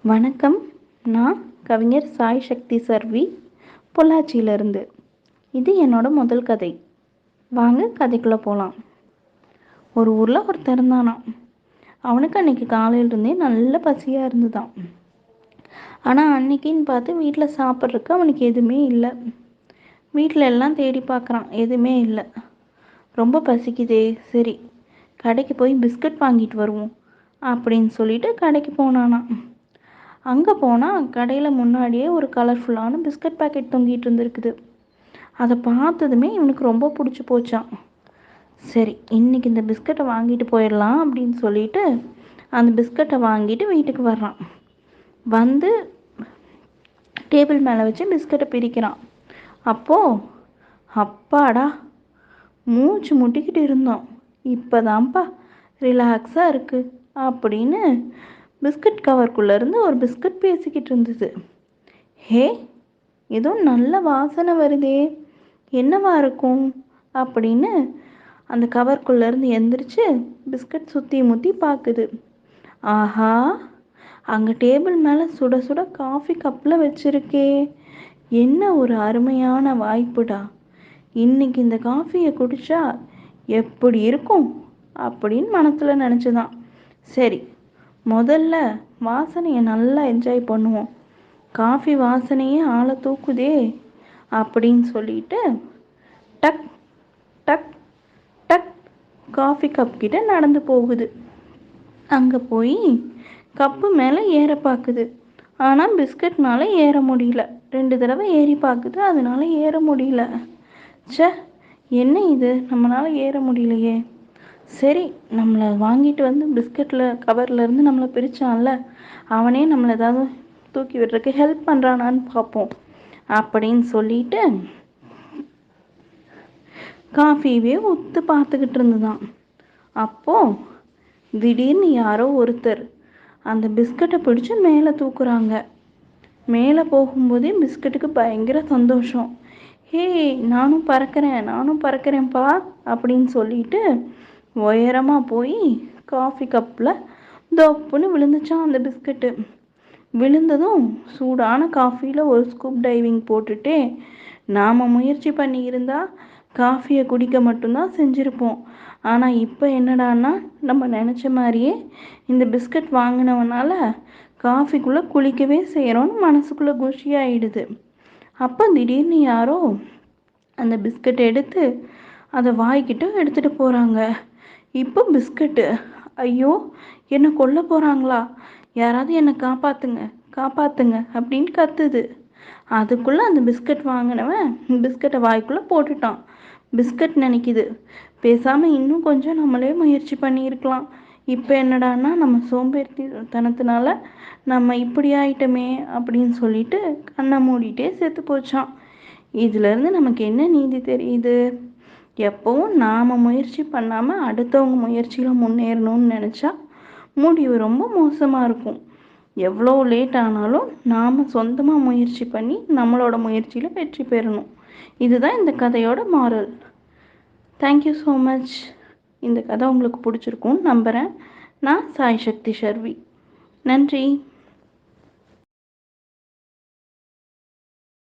வணக்கம். நான் கவிஞர் சாய் சக்தி சர்வி, பொள்ளாச்சியிலிருந்து. இது என்னோட முதல் கதை. வாங்க கதைக்குள்ளே போகலாம். ஒரு ஊரில் ஒருத்தன் இருந்தானாம். அவனுக்கு அன்னைக்கு காலையிலிருந்தே நல்ல பசியாக இருந்துதான். ஆனால் அன்னைக்குன்னு பார்த்து வீட்டில் சாப்பிட்றதுக்கு அவனுக்கு எதுவுமே இல்லை. வீட்டில் எல்லாம் தேடி பார்க்குறான், எதுவுமே இல்லை. ரொம்ப பசிக்குதே, சரி கடைக்கு போய் பிஸ்கட் வாங்கிட்டு வருவோம் அப்படின்னு சொல்லிட்டு கடைக்கு போனானாம். அங்கே போனால் கடையில் முன்னாடியே ஒரு கலர்ஃபுல்லான பிஸ்கட் பேக்கெட் தொங்கிட்டு இருந்திருக்குது. அதை பார்த்ததுமே இவனுக்கு ரொம்ப பிடிச்சி போச்சான். சரி, இன்றைக்கி இந்த பிஸ்கட்டை வாங்கிட்டு போயிடலாம் அப்படின்னு சொல்லிட்டு அந்த பிஸ்கட்டை வாங்கிட்டு வீட்டுக்கு வர்றான். வந்து டேபிள் மேலே வச்சு பிஸ்கட்டை பிரிக்கிறான். அப்போது அப்பாடா, மூச்சு முட்டிக்கிட்டு இருந்தோம், இப்போதான்ப்பா ரிலாக்ஸாக இருக்குது அப்படின்னு பிஸ்கட் கவருக்குள்ளேருந்து ஒரு பிஸ்கட் பேசிக்கிட்டு இருந்தது. ஹே, ஏதோ நல்ல வாசனை வருதே, என்னவா இருக்கும் அப்படின்னு அந்த கவருக்குள்ளேருந்து எந்திரிச்சு பிஸ்கட் சுற்றி முற்றி பார்க்குது. ஆஹா, அங்கே டேபிள் மேலே சுட சுட காஃபி கப்பில் வச்சுருக்கே, என்ன ஒரு அருமையான வாய்ப்புடா, இன்னைக்கு இந்த காஃபியை குடித்தா எப்படி இருக்கும் அப்படின்னு மனசில் நினச்சிதான். சரி, முதல்ல வாசனையை நல்லா என்ஜாய் பண்ணுவோம், காஃபி வாசனையே ஆளை தூக்குதே அப்படின்னு சொல்லிட்டு டக் டக் டக் காஃபி கப் கிட்ட நடந்து போகுது. அங்கே போய் கப்பு மேலே ஏற பார்க்குது. ஆனால் பிஸ்கட்னால ஏற முடியல. 2 தடவை ஏறி பார்க்குது, அதனால ஏற முடியல. ச்சே, என்ன இது, நம்மளால் ஏற முடியலையே. சரி, நம்மளை வாங்கிட்டு வந்து பிஸ்கட்டில் கவர்லேருந்து நம்மளை பிரித்தான்ல, அவனே நம்மளை ஏதாவது தூக்கி விடுறதுக்கு ஹெல்ப் பண்ணுறானான்னு பார்ப்போம் அப்படின்னு சொல்லிட்டு காஃபியவே ஒத்து பார்த்துக்கிட்டு இருந்துதான். அப்போது திடீர்னு யாரோ ஒருத்தர் அந்த பிஸ்கட்டை பிடிச்சி மேலே தூக்குறாங்க. மேலே போகும்போதே பிஸ்கட்டுக்கு பயங்கர சந்தோஷம். ஹே, நானும் பறக்கிறேன்ப்பா அப்படின்னு சொல்லிட்டு உயரமாக போய் காஃபி கப்பில் தொப்புன்னு விழுந்துச்சான் அந்த பிஸ்கட்டு. விழுந்ததும் சூடான காஃபியில் ஒரு ஸ்கூப் டைவிங் போட்டுட்டே நாம் முயற்சி பண்ணியிருந்தால் காஃபியை குடிக்க மட்டும்தான் செஞ்சுருப்போம். ஆனால் இப்போ என்னடான்னா, நம்ம நினச்ச மாதிரியே இந்த பிஸ்கட் வாங்கினவனால காஃபிக்குள்ளே குளிக்கவே செய்கிறோன்னு மனசுக்குள்ளே குஷியாகிடுது. அப்போ திடீர்னு யாரோ அந்த பிஸ்கட் எடுத்து அதை வாய்க்கிட்ட எடுத்துகிட்டு போகிறாங்க. இப்போ பிஸ்கட்டு, ஐயோ என்னை கொல்ல போகிறாங்களா, யாராவது என்னை காப்பாற்றுங்க அப்படின்னு கத்துது. அதுக்குள்ளே அந்த பிஸ்கட் வாங்கினவன் பிஸ்கட்டை வாய்க்குள்ளே போட்டுட்டான். பிஸ்கட் நினைக்குது, பேசாமல் இன்னும் கொஞ்சம் நம்மளே முயற்சி பண்ணியிருக்கலாம், இப்போ என்னடான்னா நம்ம சோம்பேறித்தனத்தினால நம்ம இப்படி ஆயிட்டோமே அப்படின்னு சொல்லிட்டு கண்ணை மூடிட்டே செத்து போச்சான். இதுலேருந்து நமக்கு என்ன நீதி தெரியுது? எப்பவும் நாம் முயற்சி பண்ணாமல் அடுத்தவங்க முயற்சியில் முன்னேறணும்னு நினச்சா முடிவு ரொம்ப மோசமாக இருக்கும். எவ்வளோ லேட் ஆனாலும் நாம் சொந்தமாக முயற்சி பண்ணி நம்மளோட முயற்சியில் வெற்றி பெறணும். இதுதான் இந்த கதையோட மாரல். Thank you so much. இந்த கதை உங்களுக்கு பிடிச்சிருக்கும்னு நம்புகிறேன். நான் சாய் சக்தி சர்வி. நன்றி.